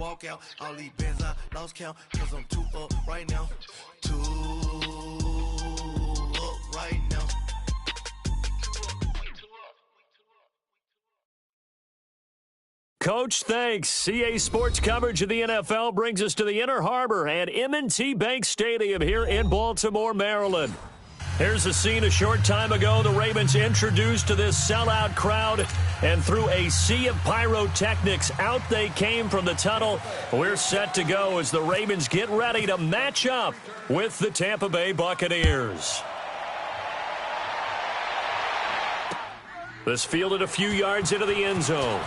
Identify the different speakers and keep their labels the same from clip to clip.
Speaker 1: walk out. All these bands I lost count, cause I'm too up right now. Too up right now.
Speaker 2: Coach, thanks. CA Sports coverage of the NFL brings us to the Inner Harbor and M&T Bank Stadium here in Baltimore, Maryland. Here's a scene a short time ago. The Ravens introduced to this sellout crowd, and through a sea of pyrotechnics, out they came from the tunnel. We're set to go as the Ravens get ready to match up with the Tampa Bay Buccaneers. This fielded a few yards into the end zone.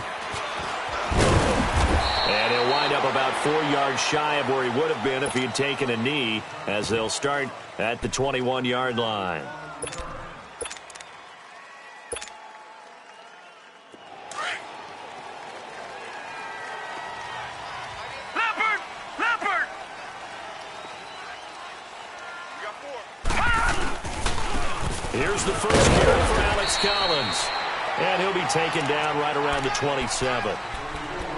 Speaker 2: And he'll wind up about 4 yards shy of where he would have been if he had taken a knee, as they'll start at the 21-yard line.
Speaker 3: Leopard!
Speaker 2: Here's the first carry for Alex Collins. And he'll be taken down right around the 27.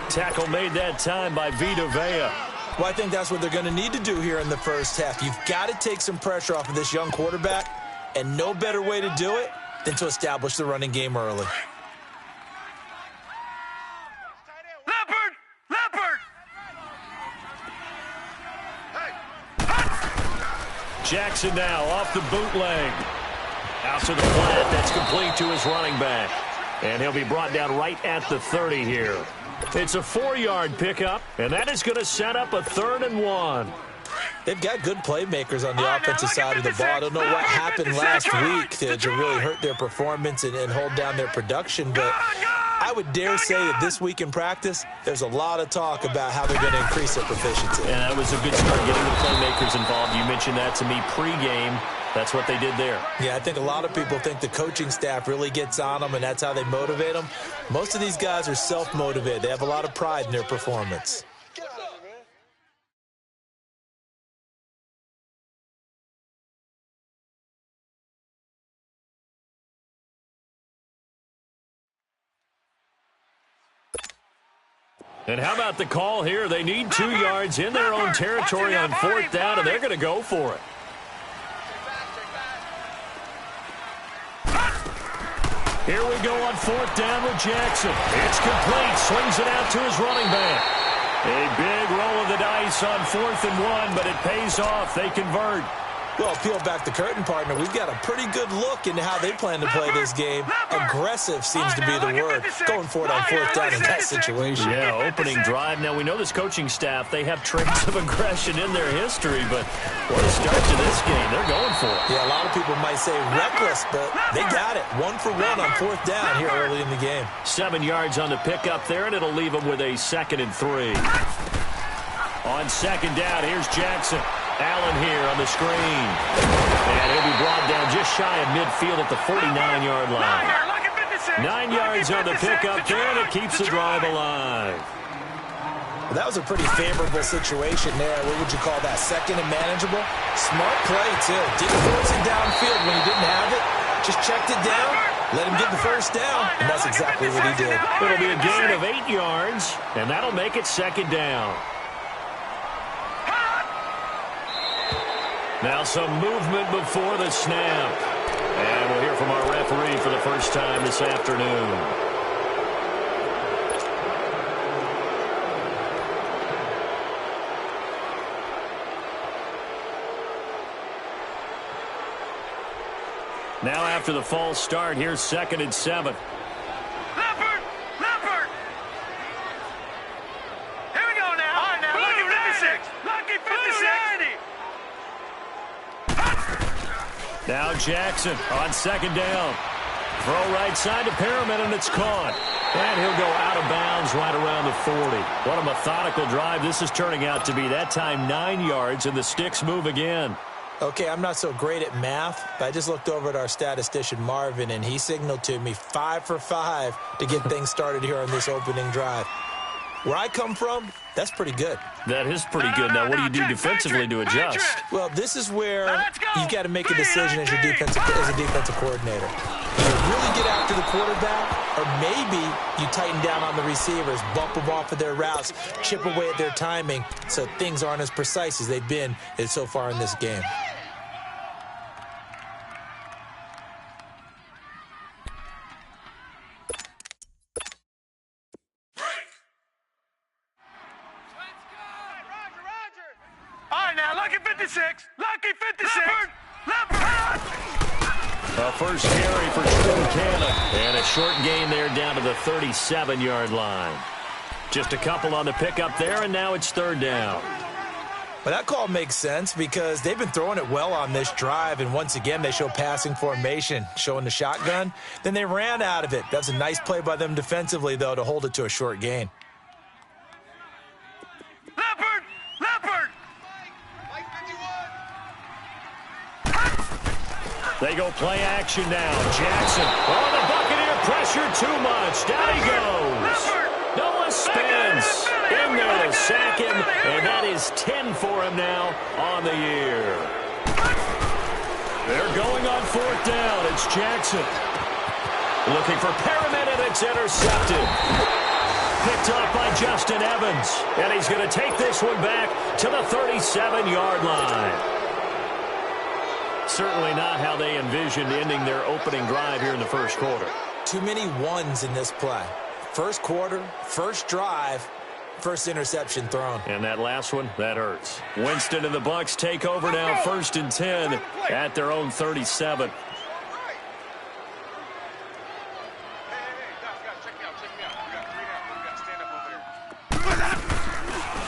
Speaker 2: Tackle made that time by Vita Vea.
Speaker 4: Well, I think that's what they're going to need to do here in the first half. You've got to take some pressure off of this young quarterback, and no better way to do it than to establish the running game early.
Speaker 3: Leopard!
Speaker 2: Jackson now off the bootleg. Out to the flat. That's complete to his running back. And he'll be brought down right at the 30 here. It's a 4-yard pickup, and that is going to set up a 3rd and 1.
Speaker 4: They've got good playmakers on the offensive side of the ball. I don't know what happened last week to really hurt their performance and hold down their production, but I would dare say that this week in practice, there's a lot of talk about how they're going to increase their proficiency.
Speaker 2: And that was a good start, getting the playmakers involved. You mentioned that to me pregame. That's what they did there.
Speaker 4: Yeah, I think a lot of people think the coaching staff really gets on them, and that's how they motivate them. Most of these guys are self-motivated. They have a lot of pride in their performance.
Speaker 2: And how about the call here? They need 2 yards in their own territory on 4th down, and they're going to go for it. Here we go on 4th down with Jackson. It's complete. Swings it out to his running back. A big roll of the dice on 4th and 1, but it pays off. They convert.
Speaker 4: Well, peel back the curtain, partner. We've got a pretty good look into how they plan to play this game. Aggressive seems to be the word. Going for it on 4th down in that situation.
Speaker 2: Yeah, opening drive. Now, we know this coaching staff, they have traits of aggression in their history, but what a start to this game. They're going for it.
Speaker 4: Yeah, a lot of people might say reckless, but they got it. 1 for 1 on 4th down here early in the game.
Speaker 2: 7 yards on the pickup there, and it'll leave them with a 2nd and 3. On 2nd down, here's Jackson. Allen here on the screen. And he'll be brought down just shy of midfield at the 49-yard line. 9 yards on the pickup there, and it keeps the drive alive.
Speaker 4: Well, that was a pretty favorable situation there. What would you call that? 2nd and manageable? Smart play, too. Didn't force it downfield when he didn't have it. Just checked it down, let him get the 1st down, and that's exactly what he did.
Speaker 2: It'll be a gain of 8 yards, and that'll make it 2nd down. Now some movement before the snap. And we'll hear from our referee for the first time this afternoon. Now after the false start, here's 2nd and 7.
Speaker 3: Leopard! Here we go now. All right, now, Lucky 56. Lucky 56.
Speaker 2: Now Jackson on 2nd down. Throw right side to Perriman, and it's caught. And he'll go out of bounds right around the 40. What a methodical drive this is turning out to be. That time 9 yards, and the sticks move again.
Speaker 4: Okay, I'm not so great at math, but I just looked over at our statistician, Marvin, and he signaled to me 5 for 5 to get things started here on this opening drive. Where I come from, that's pretty good.
Speaker 2: That is pretty good. Now, what do you do defensively to adjust?
Speaker 4: Well, this is where you've got to make a decision as a defensive coordinator. You really get after the quarterback, Or maybe you tighten down on the receivers, bump them off of their routes, chip away at their timing so things aren't as precise as they've been so far in this game.
Speaker 3: All right, now, lucky 56. Lucky 56. Leopard.
Speaker 2: A first carry for Cannon, and a short gain there down to the 37-yard line. Just a couple on the pickup there, and now it's third down.
Speaker 4: Well, that call makes sense because they've been throwing it well on this drive, and once again they show passing formation, showing the shotgun. Then they ran out of it. That's a nice play by them defensively, though, to hold it to a short gain.
Speaker 3: Leopard. Leopard.
Speaker 2: They go play action now. Jackson. Oh, the Buccaneer pressure too much. Down he goes. Noah spins in there to sack him, and that is 10 for him now on the year. They're going on fourth down. It's Jackson. Looking for Perriman, and it's intercepted. Picked off by Justin Evans, and he's going to take this one back to the 37-yard line. Certainly not how they envisioned ending their opening drive here in the first quarter.
Speaker 4: Too many ones in this play. First quarter, first drive, first interception thrown.
Speaker 2: And that last one, that hurts. Winston and the Bucs take over now, 1st and 10 at their own 37.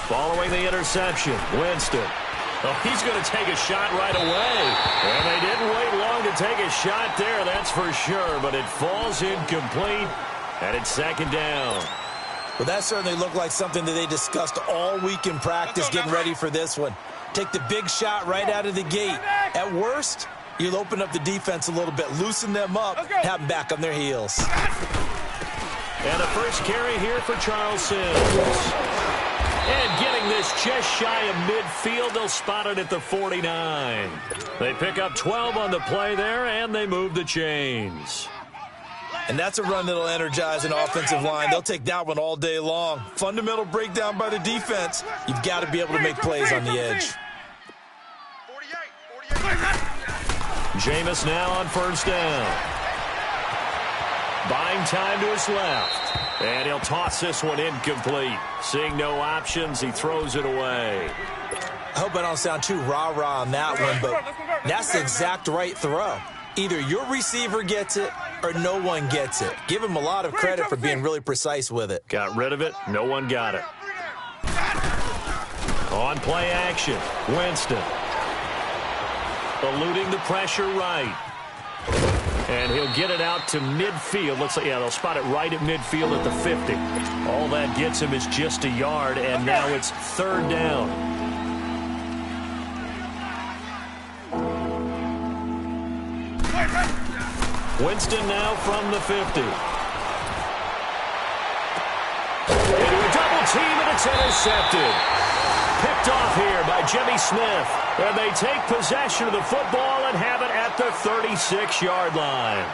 Speaker 2: Following the interception, Winston. Oh, he's going to take a shot right away. And they didn't wait long to take a shot there, that's for sure. But it falls incomplete, and it's second down.
Speaker 4: Well, that certainly looked like something that they discussed all week in practice, getting ready for this one. Take the big shot right out of the gate. At worst, you'll open up the defense a little bit, loosen them up, have them back on their heels.
Speaker 2: And a first carry here for Charles Sims. And getting this just shy of midfield, they'll spot it at the 49. They pick up 12 on the play there, and they move the chains.
Speaker 4: And that's a run that'll energize an offensive line. They'll take that one all day long. Fundamental breakdown by the defense. You've got to be able to make plays on the edge.
Speaker 2: Jameis now on first down. Buying time to his left. And he'll toss this one incomplete. Seeing no options, he throws it away.
Speaker 4: I hope I don't sound too rah-rah on that one, but that's the exact right throw. Either your receiver gets it or no one gets it. Give him a lot of credit for being really precise with it.
Speaker 2: Got rid of it. No one got it. On play action, Winston. Eluding the pressure right. And he'll get it out to midfield. Looks like, yeah, they'll spot it right at midfield at the 50. All that gets him is just a yard, and now it's third down. Winston now from the 50. Into a double team, and it's intercepted. Picked off here by Jimmy Smith. And they take possession of the football and have it at the 36-yard line.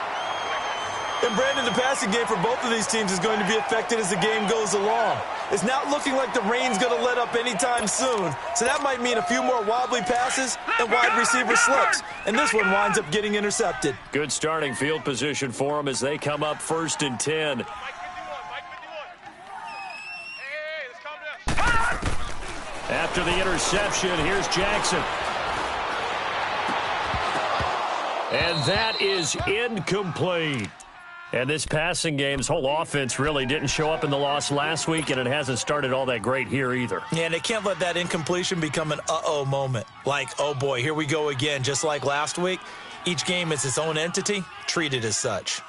Speaker 4: And, Brandon, the passing game for both of these teams is going to be affected as the game goes along. It's not looking like the rain's going to let up anytime soon, so that might mean a few more wobbly passes and wide receiver slips. And this one winds up getting intercepted.
Speaker 2: Good starting field position for them as they come up 1st and 10. After the interception, here's Jackson. And that is incomplete. And this passing game's whole offense really didn't show up in the loss last week, and it hasn't started all that great here either.
Speaker 4: Yeah, and they can't let that incompletion become an uh-oh moment. Like, oh boy, here we go again. Just like last week, each game is its own entity, treated as such.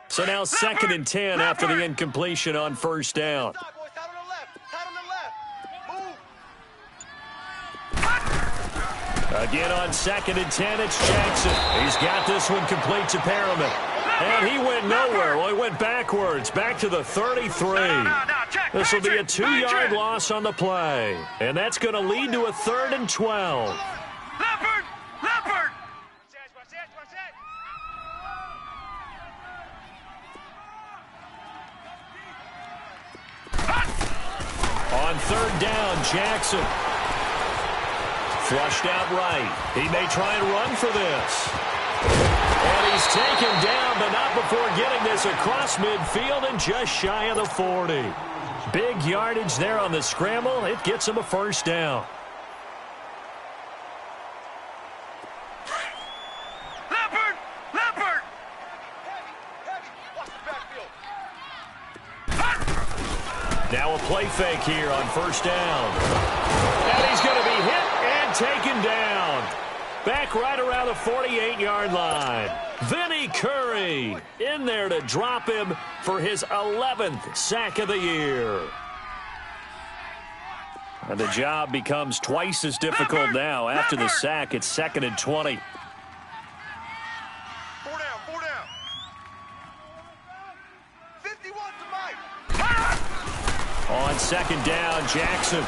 Speaker 2: So now 2nd and 10 after the incompletion on first down. Again on 2nd and 10, it's Jackson. He's got this one complete to Perriman. And he went nowhere. Well, he went backwards, back to the 33. This will be a 2-yard loss on the play. And that's going to lead to a 3rd and 12.
Speaker 3: Leopard! Leopard!
Speaker 2: On 3rd down, Jackson. Flushed out right. He may try and run for this. And he's taken down, but not before getting this across midfield and just shy of the 40. Big yardage there on the scramble. It gets him a 1st down.
Speaker 3: Leopard! Leopard!
Speaker 2: Now a play fake here on 1st down. And he's going to be hit and taken down. Back right around the 48-yard line. Vinny Curry in there to drop him for his 11th sack of the year. And the job becomes twice as difficult now. After the sack, it's 2nd and 20.
Speaker 3: 4 down, 4 down. 51 to Mike.
Speaker 2: On 2nd down, Jackson.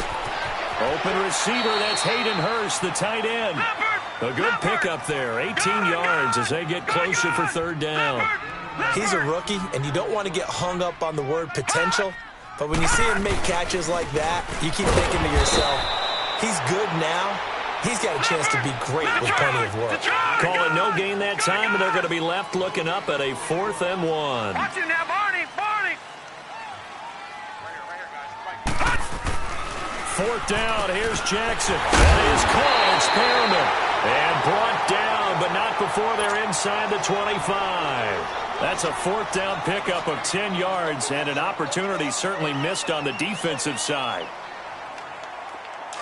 Speaker 2: Open receiver, that's Hayden Hurst, the tight end. A good pickup there, 18 yards as they get closer for 3rd down.
Speaker 4: He's a rookie, and you don't want to get hung up on the word potential. But when you see him make catches like that, you keep thinking to yourself, he's good now. He's got a chance to be great with plenty of work.
Speaker 2: Call it no gain that time, and they're going to be left looking up at a 4th and 1.
Speaker 3: Watch him now, Barney! Barney!
Speaker 2: 4th down, here's Jackson. That is caught, experiment. And brought down, but not before they're inside the 25. That's a 4th down pickup of 10 yards, and an opportunity certainly missed on the defensive side.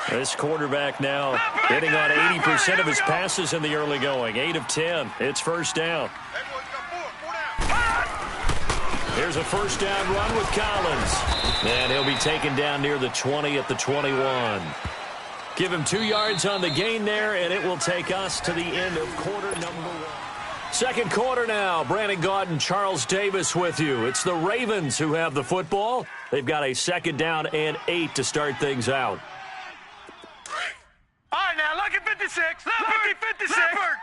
Speaker 2: This quarterback now hitting on 80% of his passes in the early going. 8 of 10. It's 1st down. Here's a 1st down run with Collins. And he'll be taken down near the 20 at the 21. Give him 2 yards on the gain there, and it will take us to the end of quarter number 1. Second quarter now. Brandon Gaudin, Charles Davis with you. It's the Ravens who have the football. They've got a 2nd down and 8 to start things out.
Speaker 3: All right, now, lucky 56. Lucky 56. Leopard.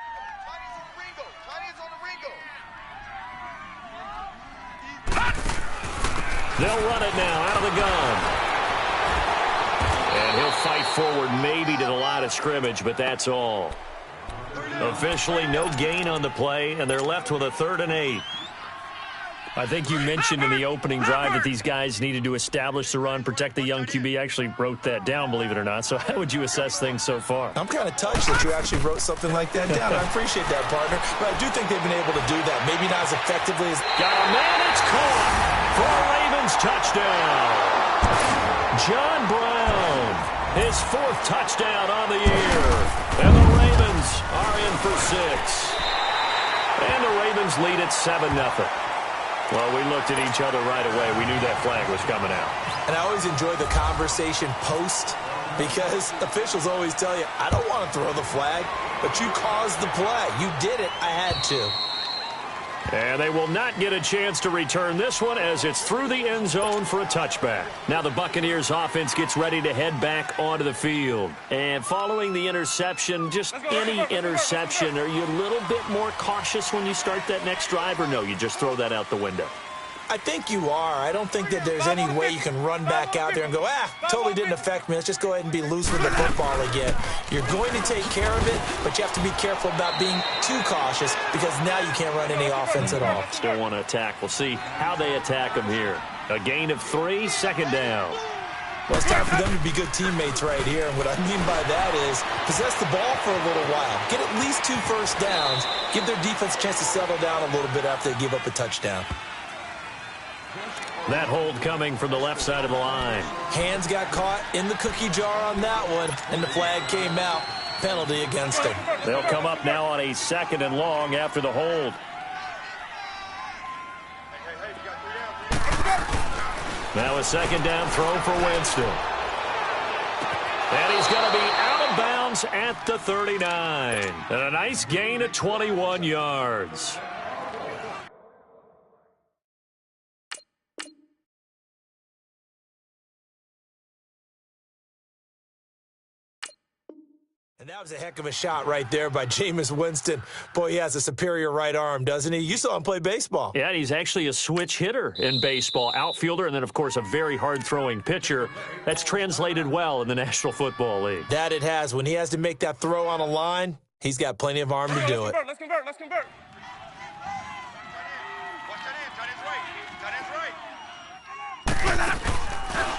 Speaker 2: They'll run it now out of the gun. And he'll fight forward maybe to the line of scrimmage, but that's all. Officially no gain on the play, and they're left with a 3rd and 8. I think you mentioned in the opening drive that these guys needed to establish the run, protect the young QB. I actually wrote that down, believe it or not. So how would you assess things so far?
Speaker 4: I'm kind of touched that you actually wrote something like that down. I appreciate that, partner. But I do think they've been able to do that. Maybe not as effectively as...
Speaker 2: Got a man, it's caught for a Ravens touchdown. John Brown, his 4th touchdown on the year. And the Ravens are in for 6. And the Ravens lead at 7-0. Well, we looked at each other right away. We knew that flag was coming out.
Speaker 4: And I always enjoy the conversation post because officials always tell you, I don't want to throw the flag, but you caused the play. You did it. I had to.
Speaker 2: And they will not get a chance to return this one as it's through the end zone for a touchback. Now the Buccaneers offense gets ready to head back onto the field. And following the interception, just any interception, are you a little bit more cautious when you start that next drive, or no, you just throw that out the window?
Speaker 4: I think you are. I don't think that there's any way you can run back out there and go, totally didn't affect me. Let's just go ahead and be loose with the football again. You're going to take care of it, but you have to be careful about being too cautious because now you can't run any offense at all.
Speaker 2: Still want to attack. We'll see how they attack them here. A gain of 3, 2nd down.
Speaker 4: Well, it's time for them to be good teammates right here. And what I mean by that is possess the ball for a little while. Get at least 2 first downs. Give their defense a chance to settle down a little bit after they give up a touchdown.
Speaker 2: That hold coming from the left side of the line.
Speaker 4: Hands got caught in the cookie jar on that one, and the flag came out. Penalty against him.
Speaker 2: They'll come up now on a 2nd and long after the hold. Now a 2nd down throw for Winston. And he's going to be out of bounds at the 39. And a nice gain of 21 yards.
Speaker 4: And that was a heck of a shot right there by Jameis Winston. Boy, he has a superior right arm, doesn't he? You saw him play baseball.
Speaker 2: Yeah, he's actually a switch hitter in baseball. Outfielder, and then, of course, a very hard-throwing pitcher. That's translated well in the National Football League.
Speaker 4: That it has. When he has to make that throw on a line, he's got plenty of arm to do it.
Speaker 3: Let's convert.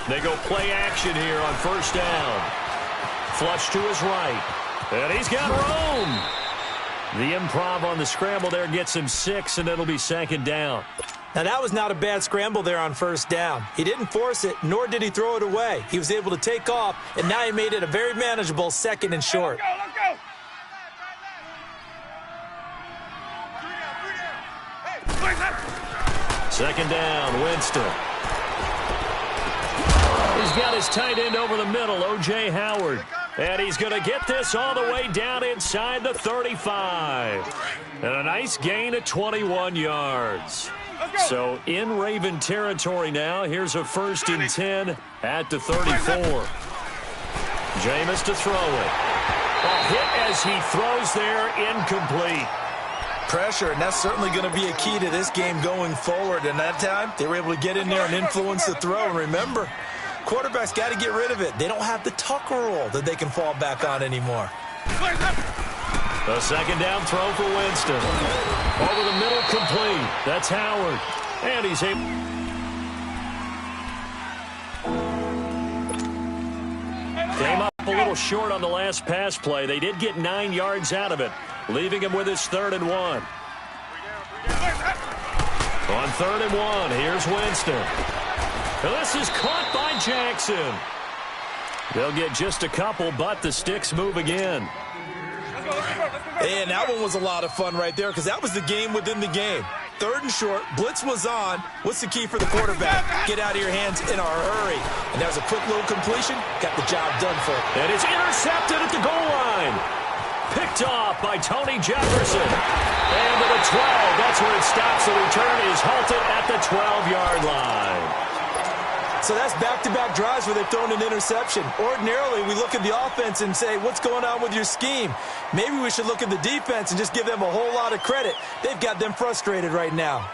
Speaker 2: They go play action here on first down. Flush to his right. And he's got room. The improv on the scramble there gets him 6, and it'll be second down.
Speaker 4: Now, that was not a bad scramble there on first down. He didn't force it, nor did he throw it away. He was able to take off, and now he made it a very manageable 2nd and short.
Speaker 3: Let's go.
Speaker 2: Second down, Winston. He's got his tight end over the middle, O.J. Howard. And he's going to get this all the way down inside the 35. And a nice gain of 21 yards. So in Raven territory now. Here's a 1st and 10 at the 34. Jameis to throw it. A hit as he throws there, incomplete.
Speaker 4: Pressure, and that's certainly going to be a key to this game going forward. And that time, they were able to get in there and influence the throw. And remember, quarterbacks got to get rid of it. They don't have the Tucker rule that they can fall back on anymore.
Speaker 2: A second down throw for Winston. Over the middle, complete. That's Howard. And he's able. Came up a little short on the last pass play. They did get 9 yards out of it, leaving him with his 3rd and 1. On 3rd and 1, here's Winston. This is caught by Jackson. They'll get just a couple, but the sticks move again.
Speaker 4: And that one was a lot of fun right there because that was the game within the game. 3rd and short, blitz was on. What's the key for the quarterback? Get out of your hands in a hurry. And that was a quick little completion. Got the job done for it.
Speaker 2: And it's intercepted at the goal line. Picked off by Tony Jefferson. And to the 12. That's where it stops. The return is halted at the 12-yard line.
Speaker 4: So that's back-to-back drives where they've thrown an interception. Ordinarily, we look at the offense and say, what's going on with your scheme? Maybe we should look at the defense and just give them a whole lot of credit. They've got them frustrated right now.